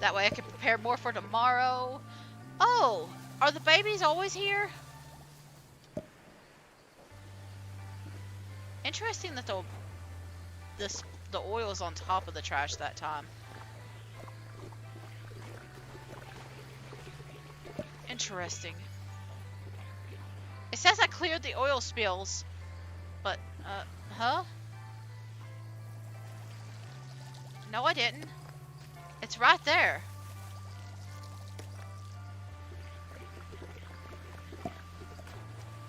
That way I can prepare more for tomorrow. Oh, are the babies always here? Interesting that the oil's on top of the trash that time. Interesting. It says I cleared the oil spills, but, huh? No, I didn't. It's right there.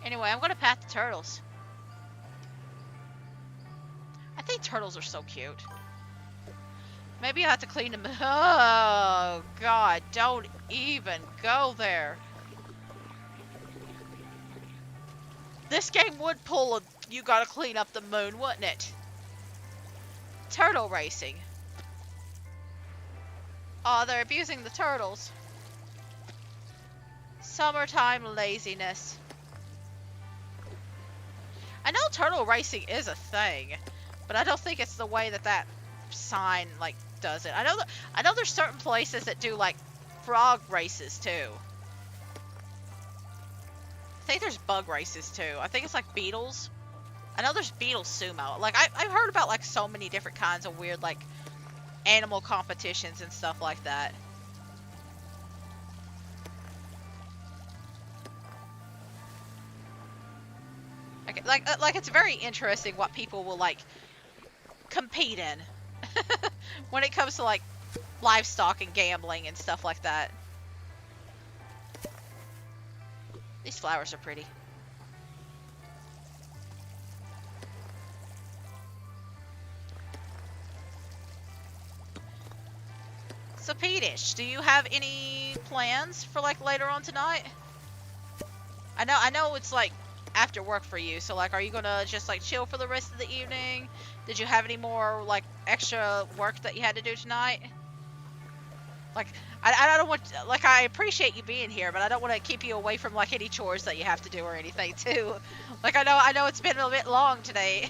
Anyway, I'm gonna pat the turtles. I think turtles are so cute. Maybe I have to clean them. Oh, God, don't even go there. This game would pull a you gotta clean up the moon, wouldn't it? Turtle racing. Oh, they're abusing the turtles. Summertime laziness. I know turtle racing is a thing, but I don't think it's the way that sign like does it. I know there's certain places that do like frog races too. I think there's bug races too. I think it's like beetles. I know there's beetle sumo. Like I've heard about like so many different kinds of weird like animal competitions and stuff like that. Like it's very interesting what people will like compete in when it comes to like livestock and gambling and stuff like that. These flowers are pretty. So Peetish, do you have any plans for like later on tonight? I know it's like after work for you, so like are you gonna just like chill for the rest of the evening? Did you have any more like extra work that you had to do tonight? Like I don't want, like, I appreciate you being here, but I don't want to keep you away from like any chores that you have to do or anything too. Like I know it's been a bit long today.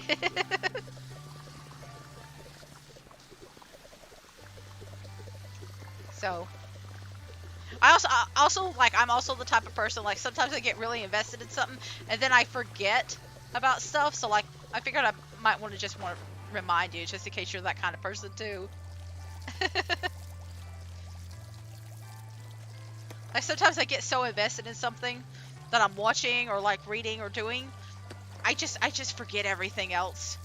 So I also like I'm also the type of person like sometimes I get really invested in something and then I forget about stuff. So like I figured I might want to remind you just in case you're that kind of person too. Like sometimes I get so invested in something that I'm watching or like reading or doing, I just forget everything else.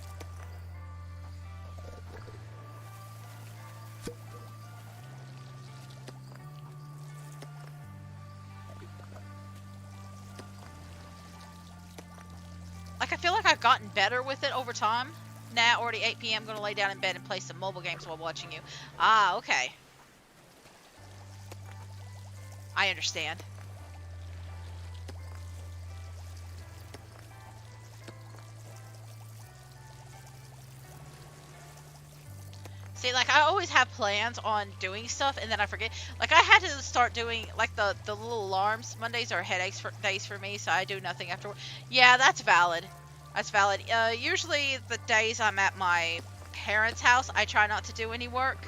Like I feel like I've gotten better with it over time. Now already 8 p.m. gonna lay down in bed and play some mobile games while watching you. Ah, okay. I understand. See, like, I always have plans on doing stuff, and then I forget. Like, I had to start doing, like, the little alarms. Mondays are days for me, so I do nothing after work. Yeah, that's valid. That's valid. Usually the days I'm at my parents' house, I try not to do any work.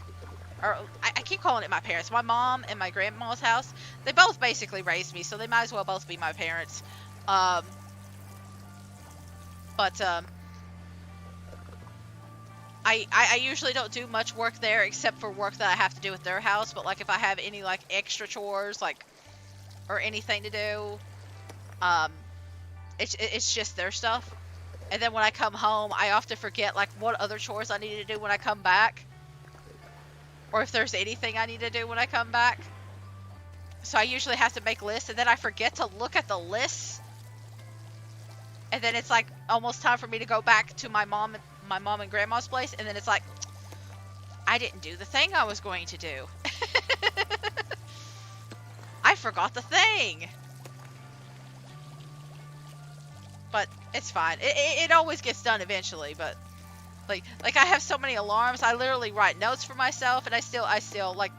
Or, I keep calling it my parents. My mom and my grandma's house, they both basically raised me, so they might as well both be my parents. But, I usually don't do much work there except for work that I have to do with their house, but like if I have any like extra chores like or anything to do, it's just their stuff. And then when I come home, I often forget like what other chores I need to do when I come back, or if there's anything I need to do when I come back. So I usually have to make lists, and then I forget to look at the lists, and then it's like almost time for me to go back to my mom and grandma's place, and then it's like I didn't do the thing I was going to do. I forgot the thing. But it's fine. It always gets done eventually, but like I have so many alarms. I literally write notes for myself, and I still like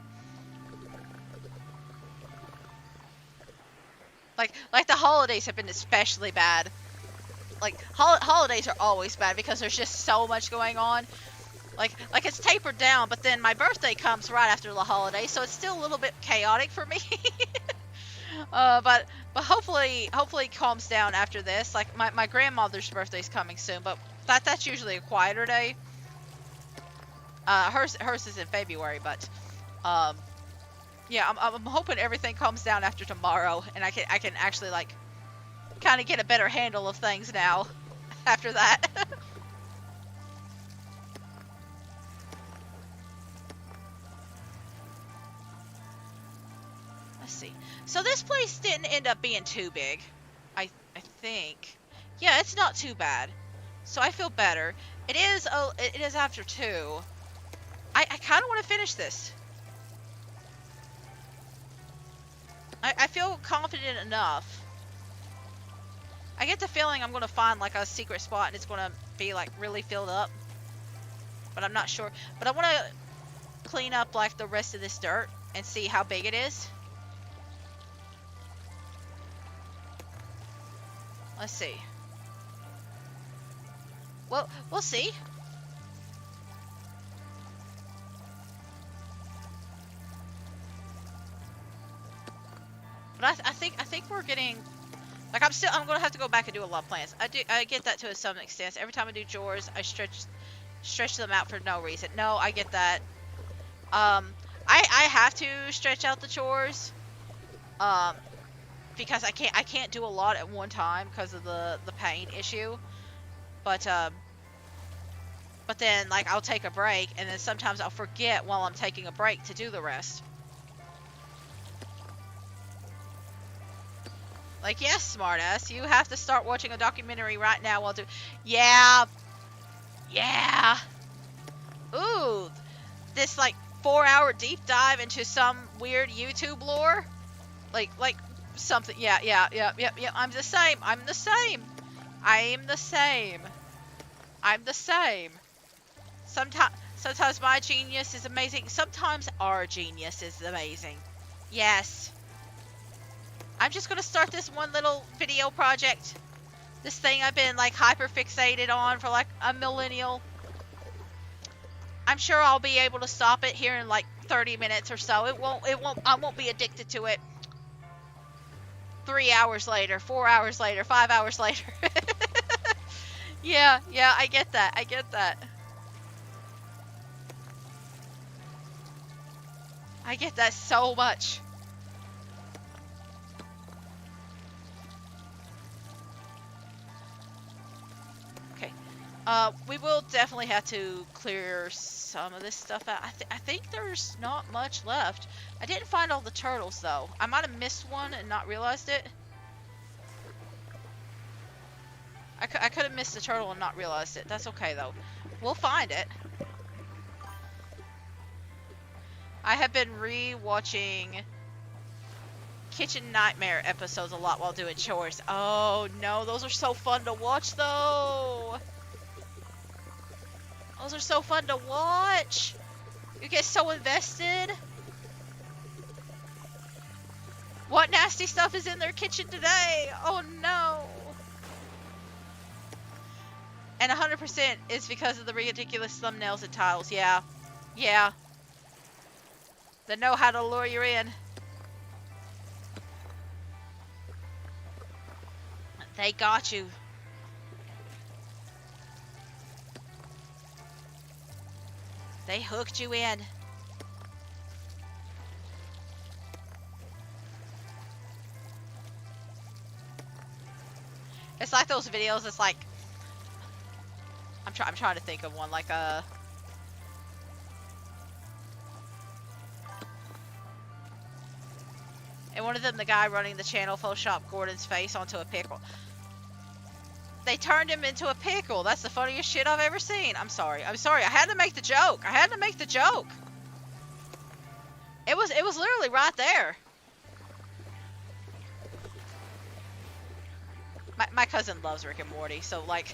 the holidays have been especially bad. Like holidays are always bad because there's just so much going on. Like it's tapered down, but then my birthday comes right after the holiday, so it's still a little bit chaotic for me. But hopefully it calms down after this. Like my grandmother's birthday's coming soon, but that's usually a quieter day. Hers is in February, but yeah, I'm hoping everything calms down after tomorrow, and I can actually like kind of get a better handle of things now after that. Let's see. So this place didn't end up being too big. I think. Yeah, it's not too bad. So I feel better. It is after 2. I kind of want to finish this. I feel confident enough. I get the feeling I'm going to find like a secret spot and it's going to be like really filled up. But I'm not sure. But I want to clean up like the rest of this dirt and see how big it is. Let's see. Well, we'll see. But I think we're getting like I'm gonna have to go back and do a lot of plans. I get that to some extent. Every time I do chores, I stretch them out for no reason. No, I get that. I have to stretch out the chores. Because I can't do a lot at one time because of the pain issue. But then like I'll take a break, and then sometimes I'll forget while I'm taking a break to do the rest. Like, yes, smartass, you have to start watching a documentary right now while Yeah. Yeah. Ooh. This like 4-hour deep dive into some weird YouTube lore. Like something. Yeah. I'm the same. I'm the same. Sometimes my genius is amazing. Sometimes our genius is amazing. Yes. I'm just gonna start this one little video project. This thing I've been like hyper fixated on for like a millennial. I'm sure I'll be able to stop it here in like 30 minutes or so. I won't be addicted to it. 3 hours later, 4 hours later, 5 hours later. Yeah, I get that. I get that so much. Okay. We will definitely have to clear some of this stuff out. I think there's not much left. I didn't find all the turtles, though. I might have missed one and not realized it. I could have missed the turtle and not realized it. That's okay, though. We'll find it. I have been re-watching Kitchen Nightmare episodes a lot while doing chores. Oh, no. Those are so fun to watch, though. Those are so fun to watch. You get so invested. What nasty stuff is in their kitchen today? Oh, no. And 100% is because of the ridiculous thumbnails and titles. Yeah. They know how to lure you in. They got you. They hooked you in. It's like those videos. It's like I'm trying to think of one like a. And one of them, the guy running the channel photoshopped Gordon's face onto a pickle. They turned him into a pickle. That's the funniest shit I've ever seen. I'm sorry. I had to make the joke. It was literally right there. My cousin loves Rick and Morty, so like,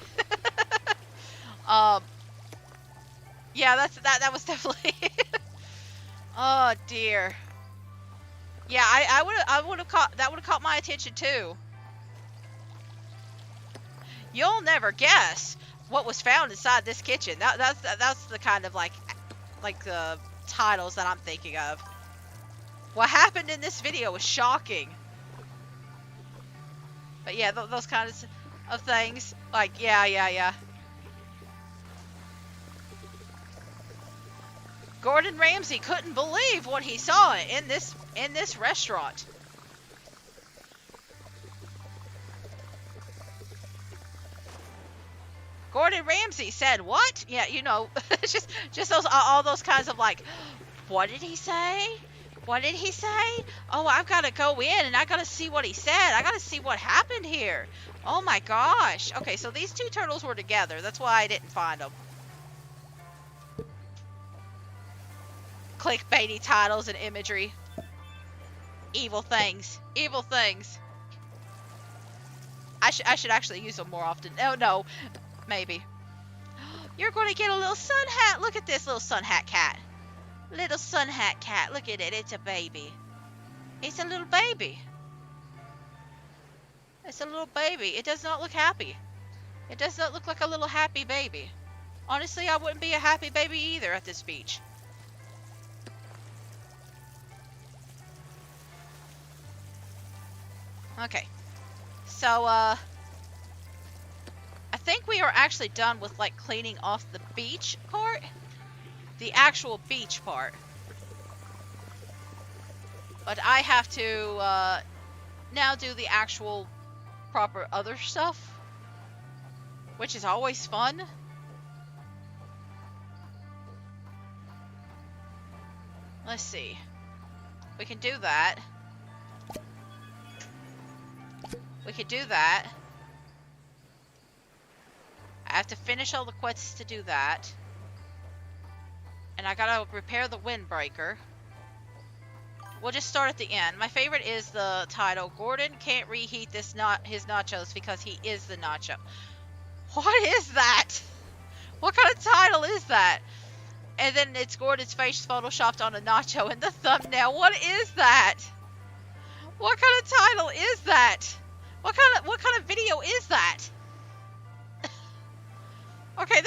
yeah, that was definitely. Oh dear. Yeah, I would have caught my attention too. You'll never guess. what was found inside this kitchen. That's the kind of like the titles that I'm thinking of. What happened in this video was shocking. But yeah, those kinds of things. Like, yeah. Gordon Ramsay couldn't believe what he saw in this restaurant. Gordon Ramsay said, "What?" Yeah, you know, just those all those kinds of like, what did he say? What did he say? Oh, I've got to go in and I got to see what he said. I got to see what happened here. Oh my gosh. Okay, so these two turtles were together. That's why I didn't find them. Clickbaity titles and imagery. Evil things. Evil things. I should actually use them more often. Oh no. Maybe. You're going to get a little sun hat. Look at this little sun hat cat. Little sun hat cat. Look at it. It's a baby. It's a little baby. It's a little baby. It does not look happy. It does not look like a little happy baby. Honestly, I wouldn't be a happy baby either at this beach. Okay. So, I think we are actually done with, like, cleaning off the beach part. The actual beach part. But I have to, now do the actual proper other stuff. Which is always fun. Let's see. We can do that. We could do that. I have to finish all the quests to do that. And I gotta repair the windbreaker. We'll just start at the end. My favorite is the title. Gordon can't reheat his nachos because he is the nacho. What is that? What kind of title is that? And then it's Gordon's face photoshopped on a nacho in the thumbnail. What is that? What kind of title is that? What kind of video is that? Okay,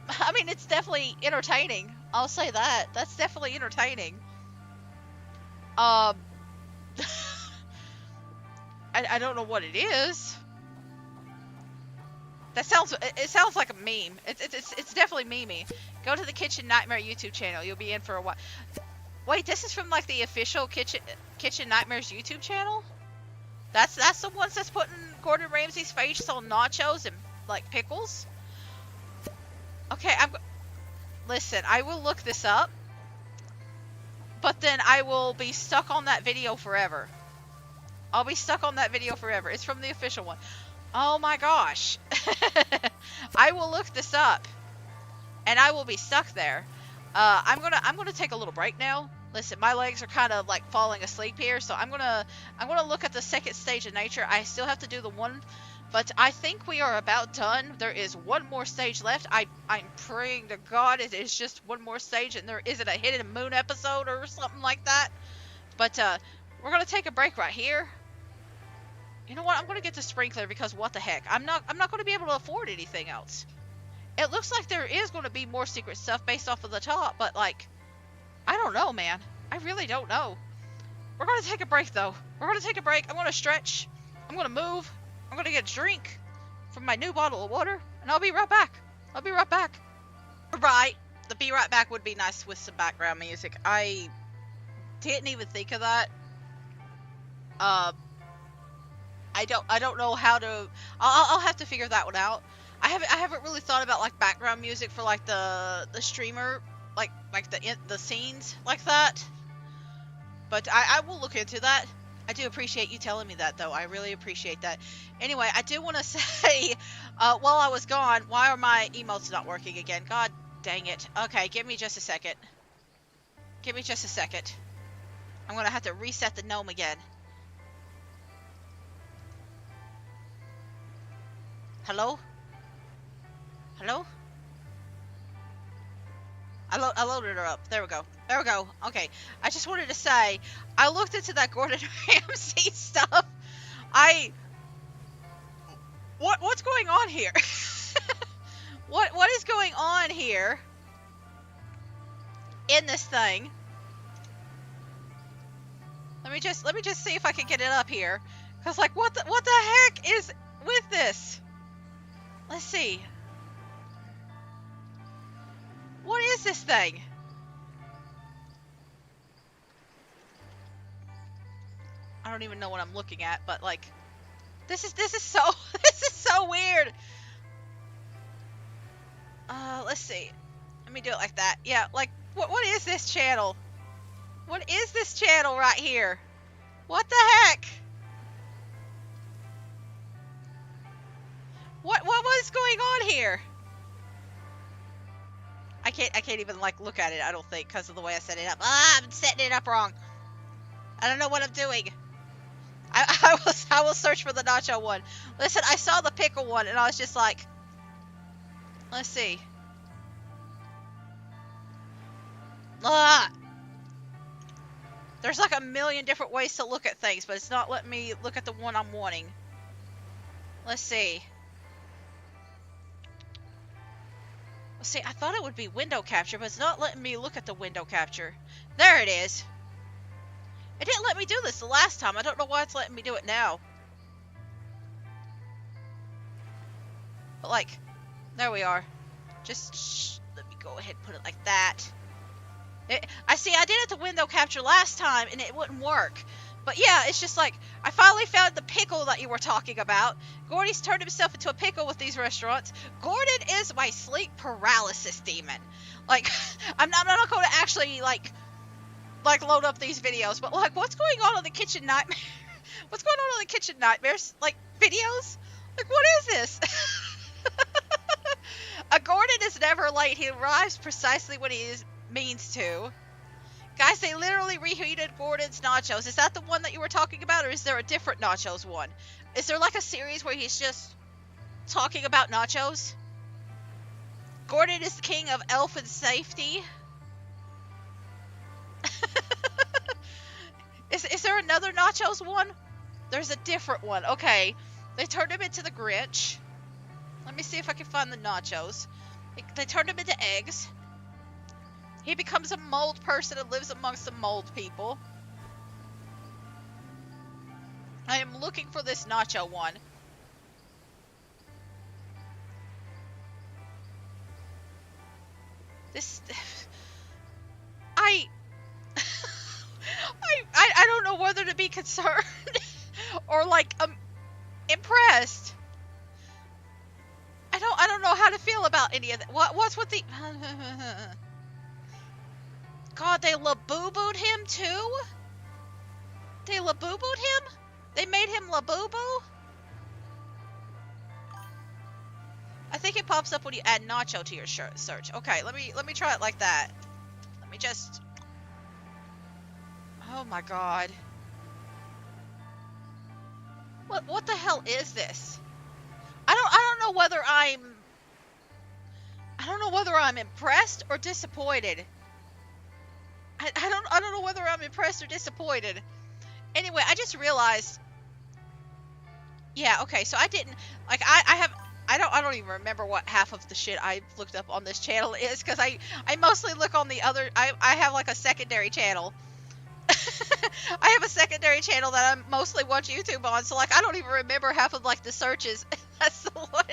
I mean, it's definitely entertaining. I'll say that. That's definitely entertaining. I don't know what it is. It sounds like a meme. It's definitely memey. Go to the Kitchen Nightmare YouTube channel. You'll be in for a while. Wait, this is from like the official Kitchen Nightmares YouTube channel? That's the ones that's putting Gordon Ramsay's face on nachos and like pickles? Okay, listen, I will look this up. But then I will be stuck on that video forever. I'll be stuck on that video forever. It's from the official one. Oh my gosh. I will look this up. And I will be stuck there. I'm gonna take a little break now. Listen, my legs are kind of like falling asleep here, so I'm gonna look at the second stage of nature. I still have to do the one, but I think we are about done. There is one more stage left. I'm praying to God it is just one more stage and there isn't a hidden moon episode or something like that. But we're gonna take a break right here. You know what? I'm gonna get the sprinkler because what the heck? I'm not gonna be able to afford anything else. It looks like there is going to be more secret stuff based off of the top, but like, I don't know, man. I really don't know. We're going to take a break, though. We're going to take a break. I'm going to stretch. I'm going to move. I'm going to get a drink from my new bottle of water, and I'll be right back. I'll be right back. Right. The be right back would be nice with some background music. I didn't even think of that. I don't know how to. I'll have to figure that one out. I haven't really thought about like background music for like the streamer, like the scenes like that. But I will look into that. I do appreciate you telling me that, though. I really appreciate that. Anyway, I do want to say, while I was gone, why are my emotes not working again? God dang it. Okay, give me just a second. Give me just a second. I'm gonna have to reset the gnome again. Hello? Hello? I loaded her up. There we go. There we go. Okay. I just wanted to say, I looked into that Gordon Ramsay stuff. What's going on here? on here in this thing. Let me just see if I can get it up here. Cause like what the heck is with this? Let's see. What is this thing? I don't even know what I'm looking at, but like this is so this is so weird. Let's see. Let me do it like that. Yeah, like what is this channel? What is this channel right here? What the heck? What was going on here? I can't even like look at it, I don't think, because of the way I set it up. Ah, I'm setting it up wrong. I don't know what I'm doing. I will search for the nacho one. Listen, I saw the pickle one and I was just like, let's see. Ah! There's like a million different ways to look at things, but it's not letting me look at the one I'm wanting. Let's see. Let's see, I thought it would be window capture, but it's not letting me look at the window capture. There it is. It didn't let me do this the last time. I don't know why it's letting me do it now. But like, there we are. Just let me go ahead and put it like that. I did it to window capture last time and it wouldn't work. But yeah, it's just like, I finally found the pickle that you were talking about. Gordy's turned himself into a pickle with these restaurants. Gordon is my sleep paralysis demon. Like, I'm not going to actually, like load up these videos, but like, what's going on the kitchen nightmare? What's going on the kitchen nightmares? Like, videos? Like, what is this? A Gordon is never late. He arrives precisely when he means to. Guys, they literally reheated Gordon's nachos. Is that the one that you were talking about, or is there a different nachos one? Is there like a series where he's just talking about nachos? Gordon is the king of elf and safety. Is there another nachos one? There's a different one. Okay. They turned him into the Grinch. Let me see if I can find the nachos. They turned him into eggs. He becomes a mold person and lives amongst the mold people. I am looking for this nacho one. This... I don't know whether to be concerned or like impressed. I don't know how to feel about any of that. What's with the God, they laboo-booed him too? They laboo-booed him? They made him laboo-boo? I think it pops up when you add nacho to your search. Okay, let me try it like that. Let me just... Oh my god. What the hell is this? I don't know whether I'm impressed or disappointed. I don't know whether I'm impressed or disappointed. Anyway, I just realized. Yeah, okay, so I didn't like I don't even remember what half of the shit I looked up on this channel is, because I mostly look on the other. I have like a secondary channel. I have a secondary channel that I mostly watch YouTube on, so like I don't even remember half of like the searches. That's the one.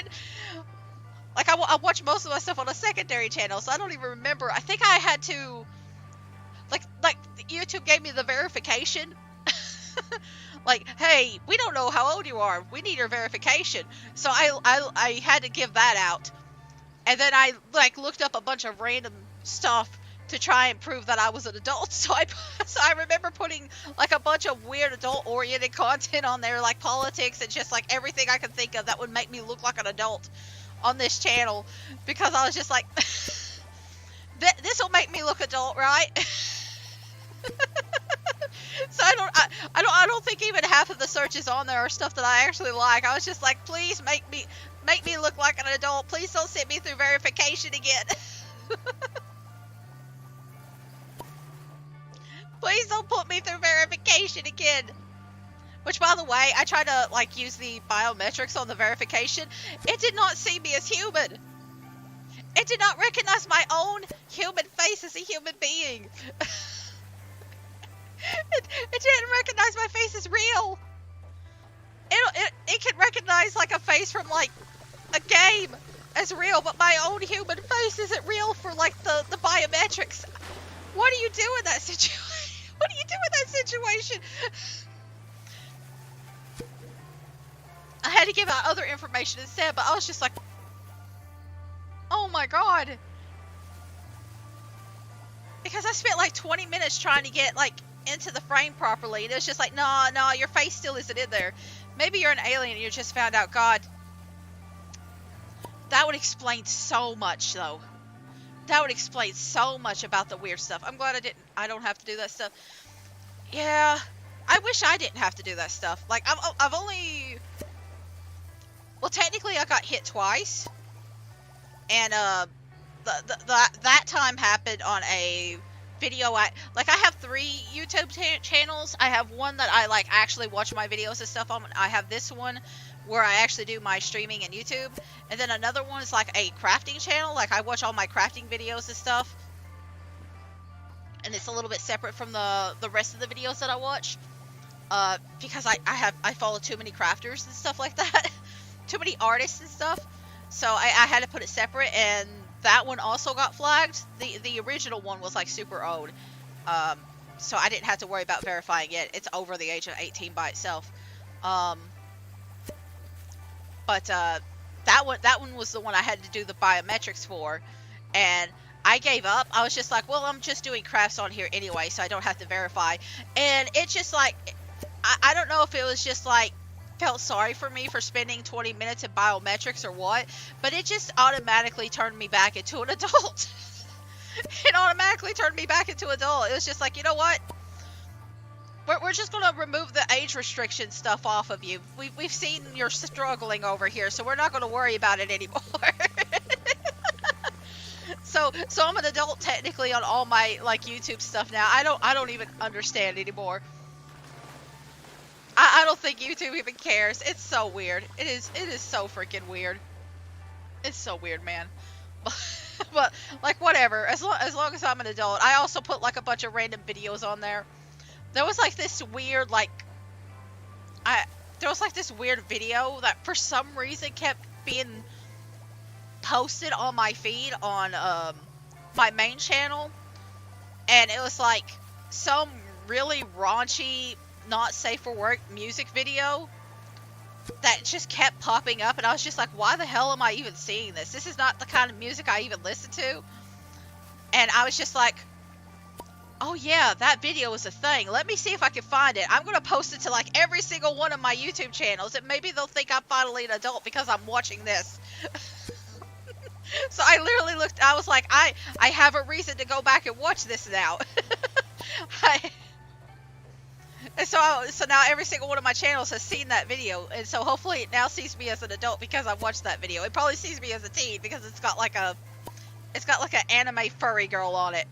Like I watch most of my stuff on a secondary channel, so I don't even remember. I think I had to like YouTube gave me the verification. Like, hey, we don't know how old you are. We need your verification. So I had to give that out. And then I like looked up a bunch of random stuff to try and prove that I was an adult. So I remember putting like a bunch of weird adult-oriented content on there, like politics and just like everything I could think of that would make me look like an adult on this channel, because I was just like, this will make me look adult, right? So I don't think even half of the searches on there are stuff that I actually like. I was just like, please make me look like an adult. Please don't send me through verification again. Please don't put me through verification again. Which, by the way, I tried to like use the biometrics on the verification. It did not see me as human. It did not recognize my own human face as a human being. It didn't recognize my face as real. It can recognize like a face from like a game as real, but my own human face isn't real for like the biometrics. What do you do in that situation? What do you do in that situation? I had to give out other information instead, but I was just like, oh my god. Because I spent like 20 minutes trying to get like into the frame properly, and it was just like, no, your face still isn't in there. Maybe you're an alien and you just found out. God, that would explain so much, though. That would explain so much about the weird stuff. I'm glad I don't have to do that stuff. Yeah, I wish I didn't have to do that stuff. Like, I've only... Well, technically, I got hit twice. And, that time happened on a video. Like, I have 3 YouTube channels. I have one that I, like, actually watch my videos and stuff on. I have this one where I actually do my streaming and YouTube. And then another one is, like, a crafting channel. Like, I watch all my crafting videos and stuff. And it's a little bit separate from the rest of the videos that I watch. Because I follow too many crafters and stuff like that. Too many artists and stuff. So I had to put it separate, and that one also got flagged. The original one was like super old. So I didn't have to worry about verifying it. It's over the age of 18 by itself. But that one was the one I had to do the biometrics for, and I gave up. I was just like, well, I'm just doing crafts on here anyway, so I don't have to verify. And it's just like, I don't know if it was just like, felt sorry for me for spending 20 minutes in biometrics or what, but it just automatically turned me back into an adult. It automatically turned me back into adult. It was just like, you know what? We're just going to remove the age restriction stuff off of you. We've seen you're struggling over here, so we're not going to worry about it anymore. So I'm an adult technically on all my like YouTube stuff now. I don't even understand anymore. I don't think YouTube even cares. It's so weird. It is so freaking weird. It's so weird, man. But like whatever. As long as I'm an adult. I also put like a bunch of random videos on there. There was like this weird there was like this weird video that for some reason kept being posted on my feed on my main channel, and it was like some really raunchy, not safe for work music video that just kept popping up, and I was just like, why the hell am I even seeing this? This is not the kind of music I even listen to. And I was just like, oh yeah, that video was a thing. Let me see if I can find it. I'm going to post it to like every single one of my YouTube channels, and maybe they'll think I'm finally an adult because I'm watching this. So I literally looked, I was like, I have a reason to go back and watch this now. And so now every single one of my channels has seen that video, and so hopefully it now sees me as an adult because I watched that video. It probably sees me as a teen because it's got like an anime furry girl on it.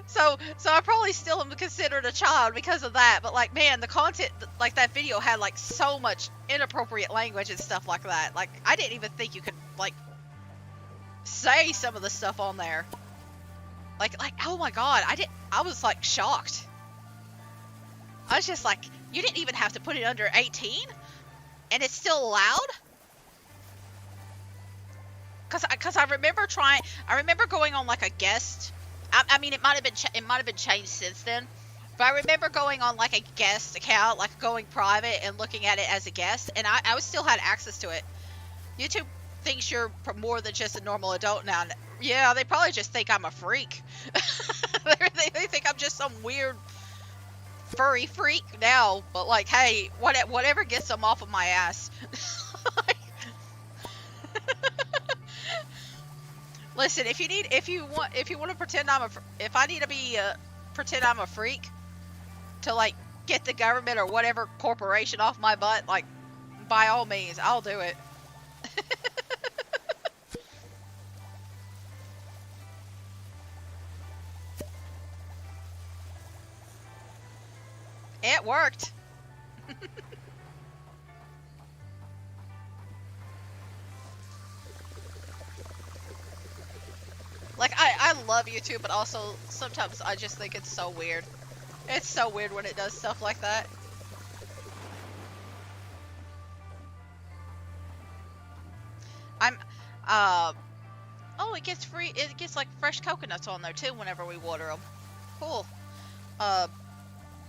So I probably still am considered a child because of that, but like, man, the content, like that video had like so much inappropriate language and stuff like that. Like, I didn't even think you could like say some of the stuff on there. Like, oh my god, I was like shocked. I was just like, you didn't even have to put it under 18? And it's still allowed? Cause I remember going on like a guest. I mean, it might have been changed since then, but I remember going on like a guest account, like going private and looking at it as a guest, and I still had access to it. YouTube thinks you're more than just a normal adult now. Yeah, they probably just think I'm a freak. they think I'm just some weird furry freak now. But like, hey, whatever gets them off of my ass. Listen, if you want to pretend if I need to be pretend I'm a freak to like get the government or whatever corporation off my butt, like, by all means, I'll do it. It worked. Like, I love YouTube, but also sometimes I just think it's so weird. It's so weird when it does stuff like that. I'm, uh, oh, it gets like fresh coconuts on there too whenever we water them. Cool. Uh,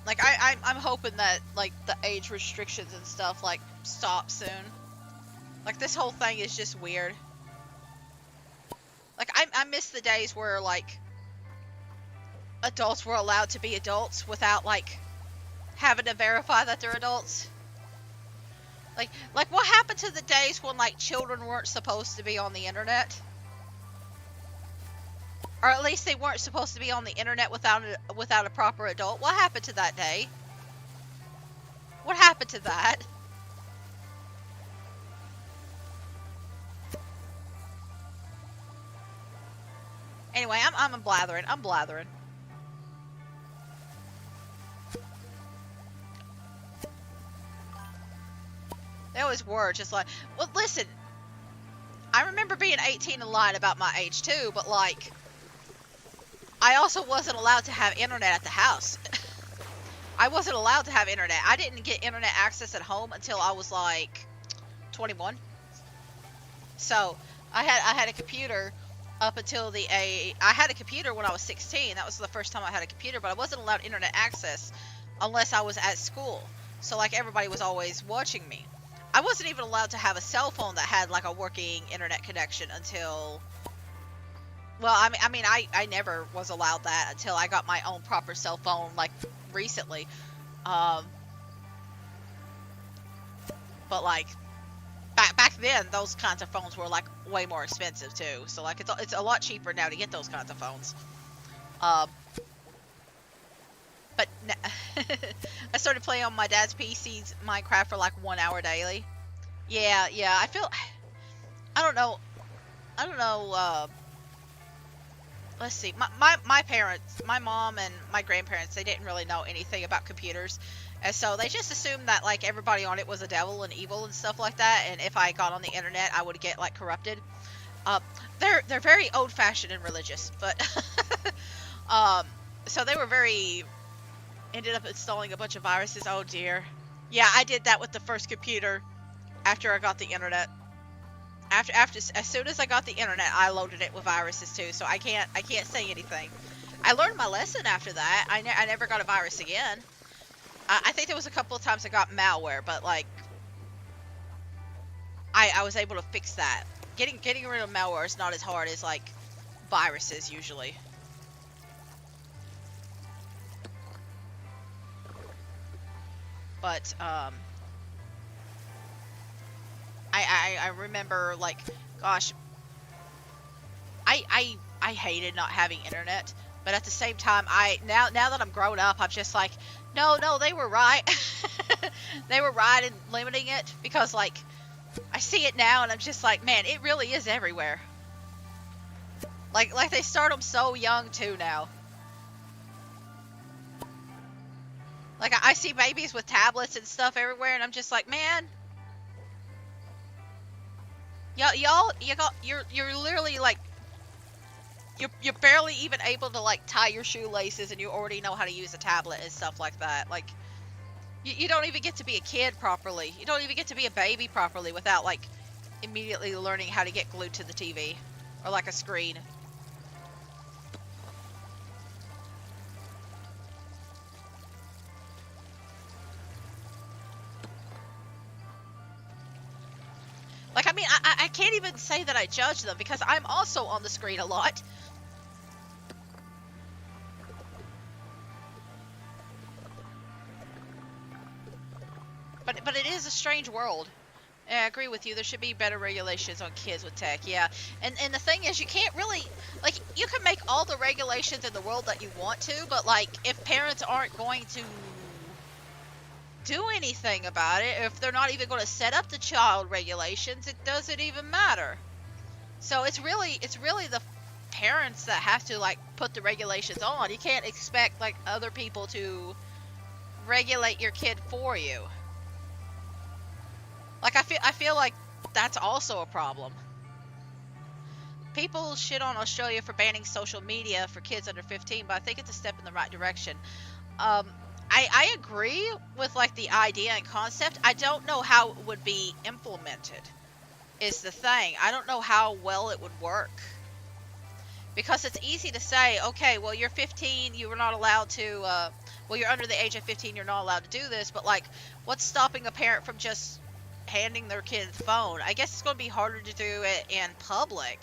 like I'm hoping that like the age restrictions and stuff like stop soon. Like this whole thing is just weird. Like I miss the days where like adults were allowed to be adults without like having to verify that they're adults. Like what happened to the days when like children weren't supposed to be on the internet? Or at least they weren't supposed to be on the internet without a proper adult. What happened to that day? What happened to that? Anyway, I'm blathering. I'm blathering. They always were just like, well, listen. I remember being 18 and lying about my age too, but like, I also wasn't allowed to have internet at the house. I wasn't allowed to have internet. I didn't get internet access at home until I was like 21. So I had a computer up until I had a computer when I was 16. That was the first time I had a computer, but I wasn't allowed internet access unless I was at school. So like everybody was always watching me. I wasn't even allowed to have a cell phone that had like a working internet connection until, well, I never was allowed that until I got my own proper cell phone like recently. But like back then, those kinds of phones were like way more expensive too. So like it's a lot cheaper now to get those kinds of phones. But I started playing on my dad's PC's Minecraft for like 1 hour daily. Yeah, I feel, I don't know, let's see, my parents, my mom and my grandparents, they didn't really know anything about computers. And so they just assumed that like everybody on it was a devil and evil and stuff like that. And if I got on the internet, I would get like corrupted. They're very old fashioned and religious, but so they were ended up installing a bunch of viruses. Oh dear. Yeah, I did that with the first computer after I got the internet. After as soon as I got the internet, I loaded it with viruses too. So I can't say anything. I learned my lesson after that. I never got a virus again. I think there was a couple of times I got malware, but like I was able to fix that. Getting rid of malware is not as hard as like viruses usually. But I remember like, gosh, I hated not having internet, but at the same time, now that I'm grown up, I'm just like, no, they were right. They were right in limiting it, because like I see it now and I'm just like, man, it really is everywhere. Like they start them so young too now. Like I see babies with tablets and stuff everywhere, and I'm just like, man, you're literally like, you're barely even able to like tie your shoelaces, and you already know how to use a tablet and stuff like that. Like you don't even get to be a kid properly. You don't even get to be a baby properly without like immediately learning how to get glued to the TV or like a screen. Like, I mean, I can't even say that I judge them, because I'm also on the screen a lot. But it is a strange world. Yeah, I agree with you. There should be better regulations on kids with tech, yeah. And the thing is, you can't really, like, you can make all the regulations in the world that you want to, but, like, if parents aren't going to do anything about it, if they're not even going to set up the child regulations, it doesn't even matter. So it's really the parents that have to like put the regulations on. You can't expect like other people to regulate your kid for you. Like I feel like that's also a problem. people shit on Australia for banning social media for kids under 15, but I think it's a step in the right direction. Um, I agree with like the idea and concept. I don't know how it would be implemented. Is the thing. I don't know how well it would work. Because it's easy to say, okay, well, you're 15, you were not allowed to, well, you're under the age of 15, you're not allowed to do this, but, like, what's stopping a parent from just handing their kid the phone? I guess it's going to be harder to do it in public,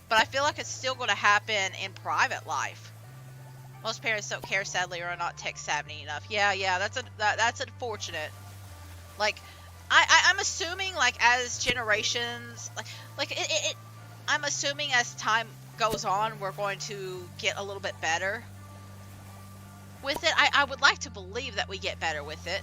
but I feel like it's still going to happen in private life. Most parents don't care, sadly, or are not tech savvy enough. Yeah, that's unfortunate. Like, I'm assuming, like, as generations, I'm assuming as time goes on, we're going to get a little bit better with it. I would like to believe that we get better with it.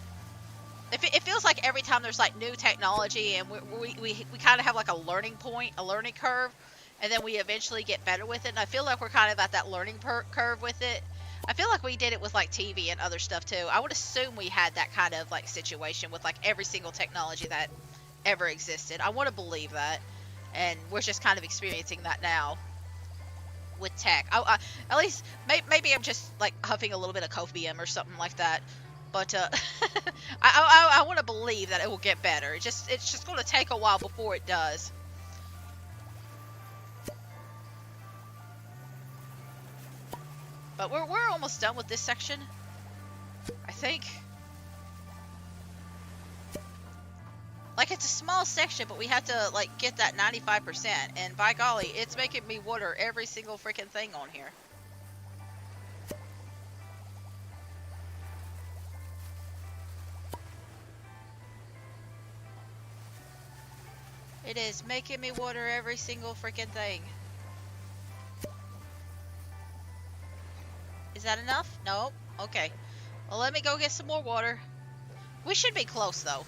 It feels like every time there's like new technology and we kind of have like a learning point, a learning curve, and then we eventually get better with it. And I feel like we're kind of at that learning curve with it. I feel like we did it with like TV and other stuff too. I would assume we had that kind of like situation with like every single technology that ever existed. I want to believe that. And we're just kind of experiencing that now with tech. At least, maybe I'm just like huffing a little bit of copium or something like that. But I want to believe that it will get better. It's just going to take a while before it does. But we're almost done with this section, I think. Like, it's a small section, but we have to, like, get that 95%. And by golly, it's making me water every single freaking thing on here. It is making me water every single freaking thing. Is that enough? Nope. Okay. Well, let me go get some more water. We should be close, though.